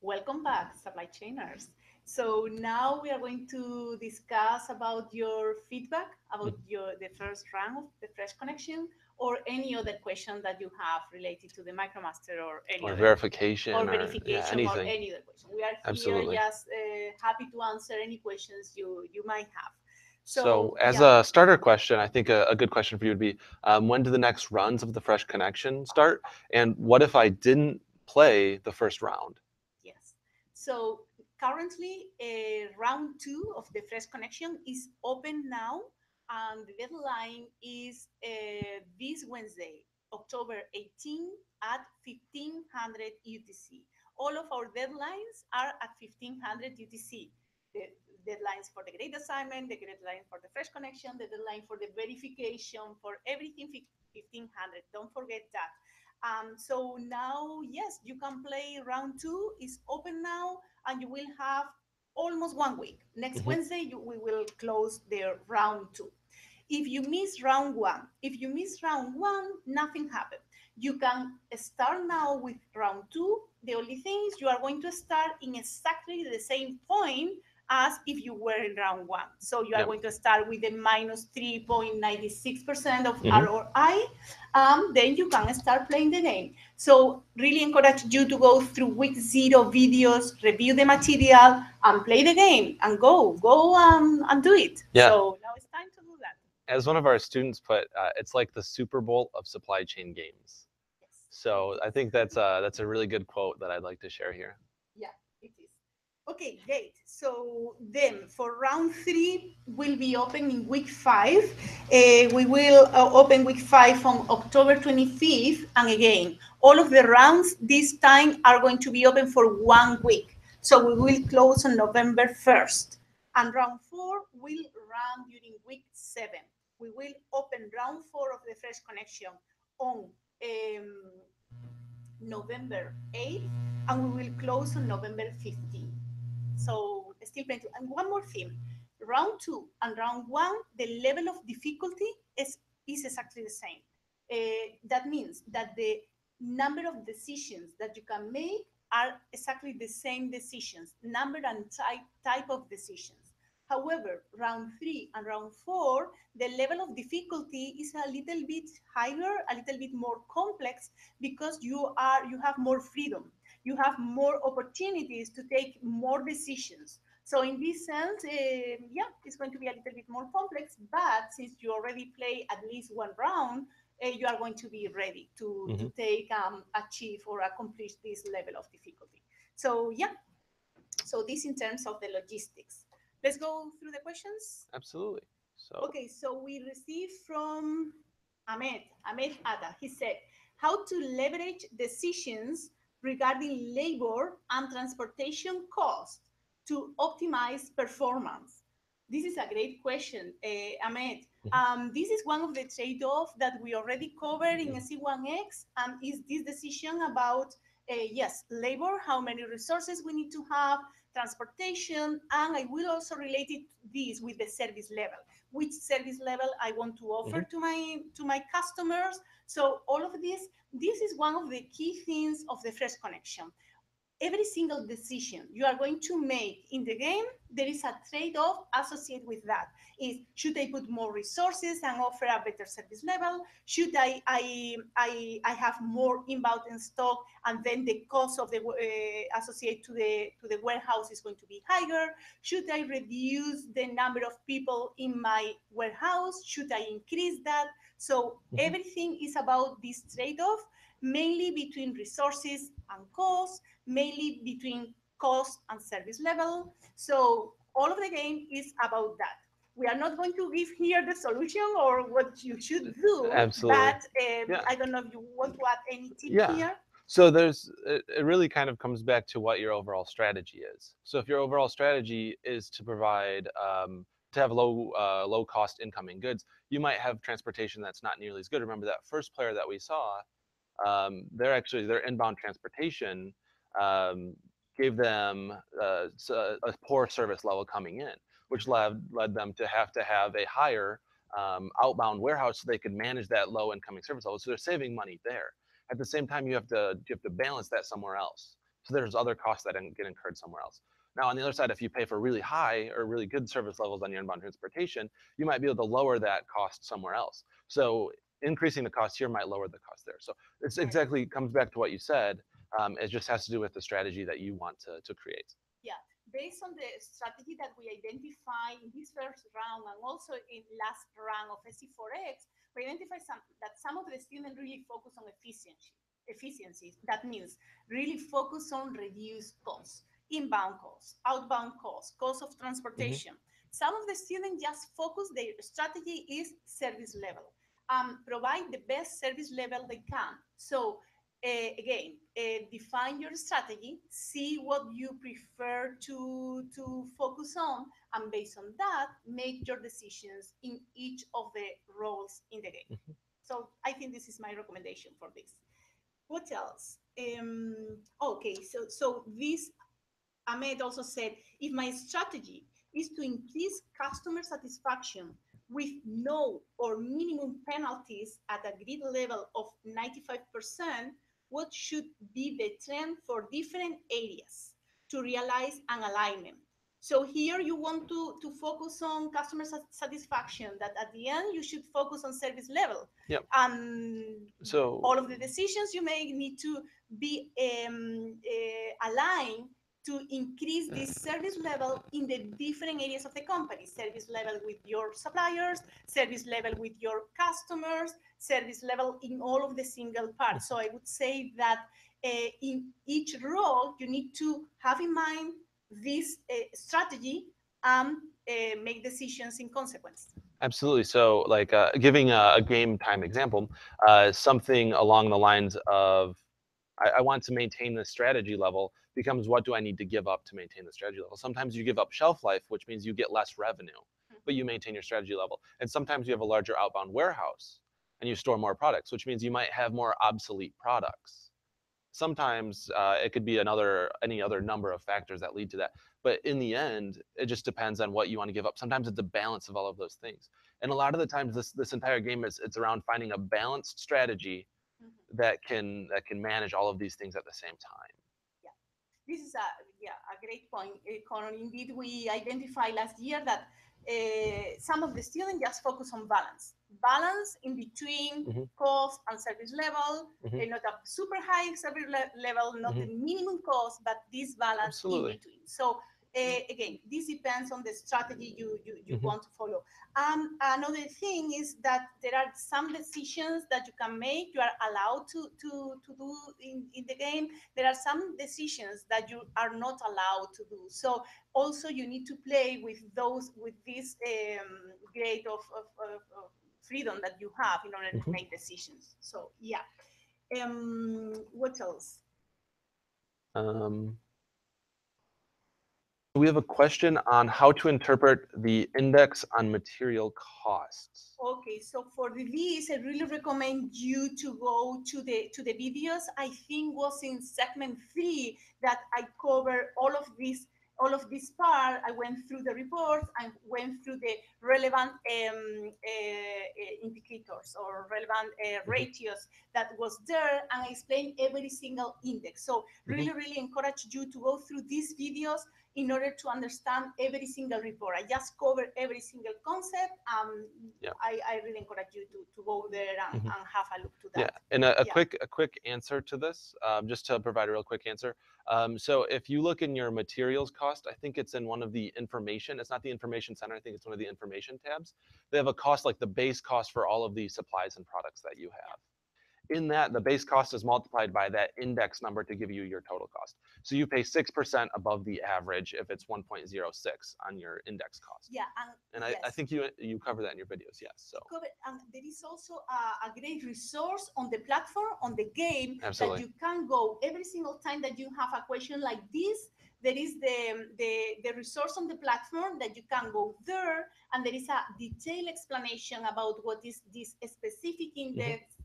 Welcome back, supply chainers. So now we are going to discuss about your feedback about the first round of the Fresh Connection, or any other question that you have related to the MicroMaster, or any or other, verification, or or yeah, verification, or anything. any other question. We are here Absolutely. just happy to answer any questions you might have. So So as yeah, a starter question, I think a good question for you would be, when do the next runs of the Fresh Connection start? And what if I didn't play the first round? yes. So currently, round two of the Fresh Connection is open now, and the deadline is this Wednesday, October 18 at 1500 UTC. All of our deadlines are at 1500 UTC. The deadlines for the grade assignment, the deadline for the Fresh Connection, the deadline for the verification, for everything 1500. Don't forget that. So now, yes, you can play round two. Is open now, and you will have almost 1 week. Next Hmm. Wednesday, we will close the round two. If you miss round one, nothing happened. You can start now with round two. The only thing is you are going to start in exactly the same point as if you were in round one. So you are Yep. going to start with the minus 3.96% of Hmm. ROI. Then you can start playing the game. So really encourage you to go through week zero videos, review the material, and play the game, and go and do it. Yeah. So now it's time to do that. As one of our students put, it's like the Super Bowl of supply chain games. Yes, it So I think is. that's a really good quote that I'd like to share here. Yeah, it is. Okay, great. So then for round three, will be open in week five. We will open week five on October 25th. And again, all of the rounds this time are going to be open for 1 week. So we will close on November 1st. And round four will run during week seven. We will open round four of the Fresh Connection on November 8th, and we will close on November 15th. So still plenty. And one more thing, round two and round one, the level of difficulty is exactly the same. That means that the number of decisions that you can make are exactly the same decisions, number and type of decisions. However, round three and round four, the level of difficulty is a little bit higher, a little bit more complex, because you have more freedom, you have more opportunities to take more decisions. So in this sense, yeah, it's going to be a little bit more complex, but since you already play at least one round, you are going to be ready Hmm. to take achieve or accomplish this level of difficulty. So yeah, so this in terms of the logistics. Let's go through the questions. Absolutely. So Okay, so we received from Ahmed Atta. He said, how to leverage decisions regarding labor and transportation costs to optimize performance. This is a great question, Ahmed. mhm. This is one of the trade-offs that we already covered in SC1x, and is this decision about, yes, labor, how many resources we need to have, transportation, and I will also relate it this with the service level, which service level I want to offer Mhm. to my customers. So all of this is one of the key things of the Fresh Connection. Every single decision you are going to make in the game, there is a trade-off associated with that. Is, should I put more resources and offer a better service level? Should I have more inbound in stock, and then the cost of the associated to the warehouse is going to be higher? Should I reduce the number of people in my warehouse? Should I increase that? So Mhm. everything is about this trade-off, mainly between resources and costs, mainly between cost and service level. So all of the game is about that. We are not going to give here the solution or what you should do, Absolutely. but Yeah. I don't know if you want to add any tip Yeah. here. So it really kind of comes back to what your overall strategy is. So if your overall strategy is to provide, to have low cost incoming goods, you might have transportation that's not nearly as good. Remember that first player that we saw, their inbound transportation um, gave them a poor service level coming in, which led them to have a higher outbound warehouse so they could manage that low incoming service level. So they're saving money there. At the same time, you have to balance that somewhere else. So there's other costs that get incurred somewhere else. Now, on the other side, if you pay for really high or really good service levels on your inbound transportation, you might be able to lower that cost somewhere else. So increasing the cost here might lower the cost there. So it's Right. exactly comes back to what you said. It just has to do with the strategy that you want to create. Yeah, based on the strategy that we identify in this first round and also in last round of SC4x, we identify that some of the students really focus on efficiencies. That means really focus on reduced costs, inbound costs, outbound costs, cost of transportation. Some of the students just focus, their strategy is service level. Provide the best service level they can. So again, define your strategy, see what you prefer to focus on, and based on that, make your decisions in each of the roles in the game. So I think this is my recommendation for this. What else? Okay, so this Ahmed also said, if my strategy is to increase customer satisfaction with no or minimum penalties at a grid level of 95%, what should be the trend for different areas to realize an alignment? So here you want to focus on customer satisfaction, that at the end you should focus on service level. Yep. So all of the decisions you make need to be aligned to increase this service level in the different areas of the company. Service level with your suppliers, service level with your customers, service level in all of the single parts. So I would say that in each role, you need to have in mind this strategy and make decisions in consequence. Absolutely. So, like giving a game time example, something along the lines of, I want to maintain this strategy level becomes what do I need to give up to maintain the strategy level? Sometimes you give up shelf life, which means you get less revenue, but you maintain your strategy level. And sometimes you have a larger outbound warehouse and you store more products, which means you might have more obsolete products. Sometimes it could be any other number of factors that lead to that. But in the end, it just depends on what you want to give up. Sometimes it's a balance of all of those things. And a lot of the times, this entire game it's around finding a balanced strategy that can manage all of these things at the same time. Yeah, this is a great point, Connor. Indeed, we identified last year that some of the students just focus on balance in between cost and service level, not a super high service level, not the minimum cost, but this balance in between. So again, this depends on the strategy you want to follow. Another thing is that there are some decisions that you can make, you are allowed to do in the game. There are some decisions that you are not allowed to do. So also you need to play with this grade of freedom that you have in order to make decisions. So yeah. What else? We have a question on how to interpret the index on material costs. Okay, so for this, I really recommend you to go to the videos. I think was in segment 3 that I covered all of this part. I went through the reports and went through the relevant indicators or relevant ratios that was there, and I explained every single index. So really encourage you to go through these videos in order to understand every single report. I just covered every single concept. I really encourage you to go there and have a look to that. Yeah, and a quick answer to this, just to provide a real quick answer. So if you look in your materials cost, I think it's in one of the information. It's not the information center. I think it's one of the information tabs. They have a cost like the base cost for all of the supplies and products that you have. In that, the base cost is multiplied by that index number to give you your total cost. So you pay 6% above the average if it's 1.06 on your index cost. Yeah, and I think you cover that in your videos, yes. So and there is also a great resource on the platform, on the game, Absolutely. that you can go every single time that you have a question like this. There is the resource on the platform that you can go there, and there is a detailed explanation about what is this specific index,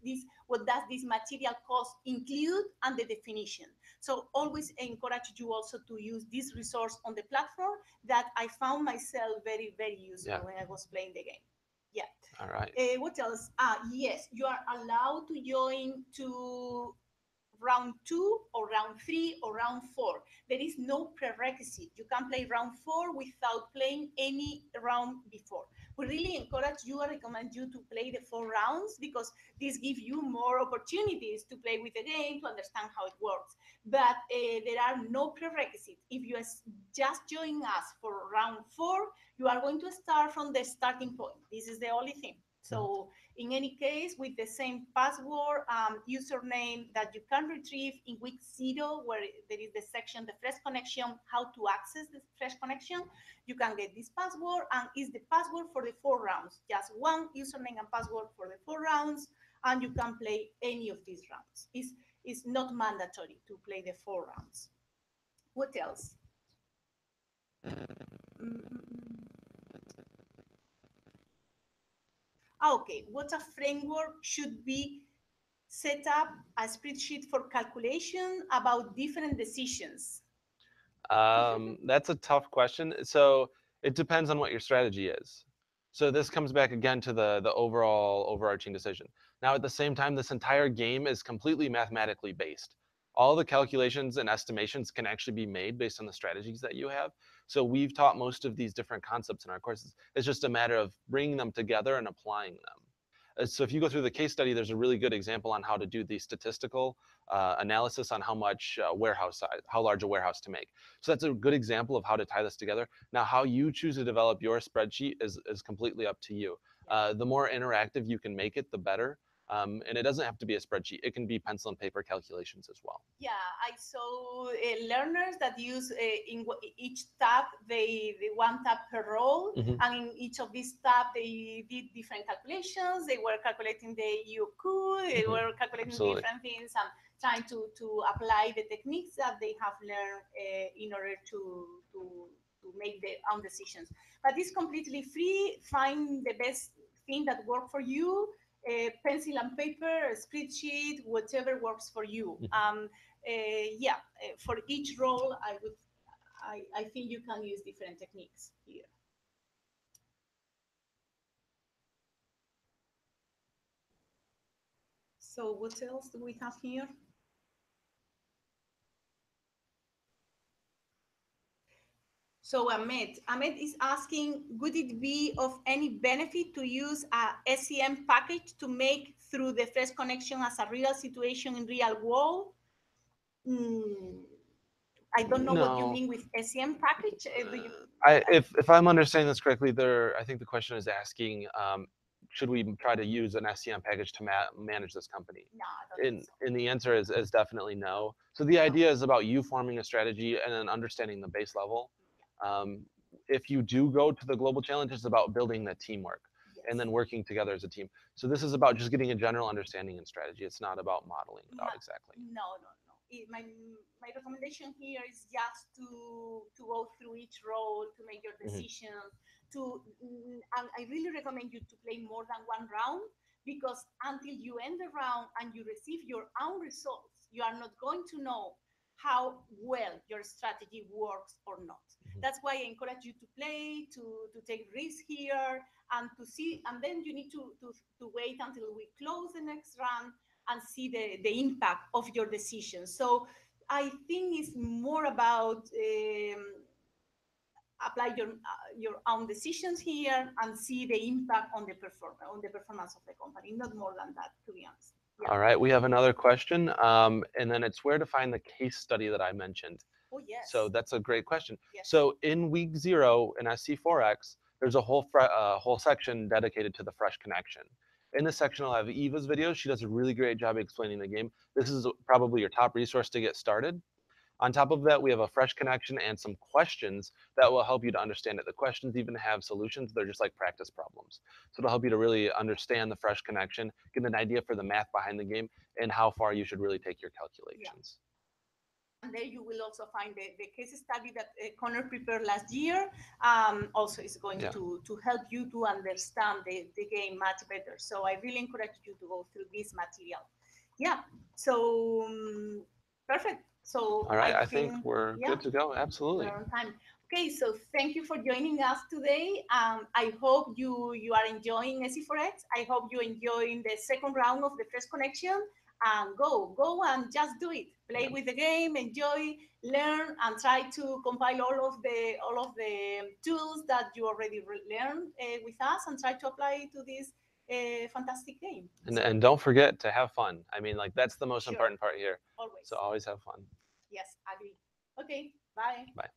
what does this material cost include, and the definition. So always encourage you also to use this resource on the platform that I found myself very, very useful when I was playing the game. Yeah. All right. What else? Yes, you are allowed to join to round 2 or round 3 or round 4. There is no prerequisite. You can play round 4 without playing any round before. We really encourage you and recommend you to play the 4 rounds because this gives you more opportunities to play with the game, to understand how it works. But there are no prerequisites. If you just join us for round 4, you are going to start from the starting point. This is the only thing. So in any case, with the same password, username that you can retrieve in week 0, where there is the section, the fresh connection, how to access the fresh connection, you can get this password, and it's the password for the 4 rounds. Just one username and password for the 4 rounds, and you can play any of these rounds. It's not mandatory to play the 4 rounds. What else? Okay, what a framework should be set up a spreadsheet for calculation about different decisions? That's a tough question. So it depends on what your strategy is. So this comes back again to the overall overarching decision. Now, at the same time, this entire game is completely mathematically based. All the calculations and estimations can actually be made based on the strategies that you have. So we've taught most of these different concepts in our courses. It's just a matter of bringing them together and applying them. So if you go through the case study, there's a really good example on how to do the statistical analysis on how much warehouse size, how large a warehouse to make. So that's a good example of how to tie this together. Now, how you choose to develop your spreadsheet is completely up to you. The more interactive you can make it, the better. And it doesn't have to be a spreadsheet. It can be pencil and paper calculations as well. Yeah, I saw learners that use in each tab, they one tab per role, and in each of these tabs, they did different calculations. They were calculating the UQ, they were calculating Absolutely. different things and trying to apply the techniques that they have learned in order to make their own decisions. But it's completely free. Find the best thing that works for you. Pencil and paper, a spreadsheet, whatever works for you. For each role, I think you can use different techniques here. So what else do we have here? So Ahmed is asking, would it be of any benefit to use a SCM package to make through the fresh connection as a real situation in real world? I don't know what you mean with SCM package. If I'm understanding this correctly, I think the question is asking, should we try to use an SCM package to manage this company? No, I don't think so. And the answer is definitely no. So the idea is about you forming a strategy and then understanding the base level. If you do go to the global challenge, it's about building the teamwork and then working together as a team. So this is about just getting a general understanding and strategy. It's not about modeling it out exactly. No. My recommendation here is just to go through each role, to make your decisions. And I really recommend you to play more than one round, because until you end the round and you receive your own results, you are not going to know how well your strategy works or not. That's why I encourage you to play, to take risks here, and to see, and then you need to wait until we close the next round and see the impact of your decision. So I think it's more about apply your own decisions here and see the impact on the performance of the company. Not more than that, to be honest. Yeah. All right, we have another question, and then it's where to find the case study that I mentioned. Oh, yes. So that's a great question. Yes. So in week 0 in SC4x, there's a whole section dedicated to the fresh connection. In this section, I'll have Eva's video. She does a really great job explaining the game. This is probably your top resource to get started. On top of that, we have a fresh connection and some questions that will help you to understand it. The questions even have solutions. They're just like practice problems. So it'll help you to really understand the fresh connection, get an idea for the math behind the game, and how far you should really take your calculations. And there you will also find the case study that Connor prepared last year. Also is going to help you to understand the game much better. So I really encourage you to go through this material. Yeah, so perfect. So all right, I think we're good to go. Absolutely. We're on time. Okay, so thank you for joining us today. I hope you are enjoying SC4x. I hope you're enjoying the second round of the Fresh Connection. and go and just do it. Play Yeah. with the game, enjoy, learn, and try to compile all of the tools that you already learned with us, and try to apply it to this fantastic game. And So don't forget to have fun. I mean, like that's the most sure, important part here. always. So always have fun. Yes, agree. Okay, bye. Bye.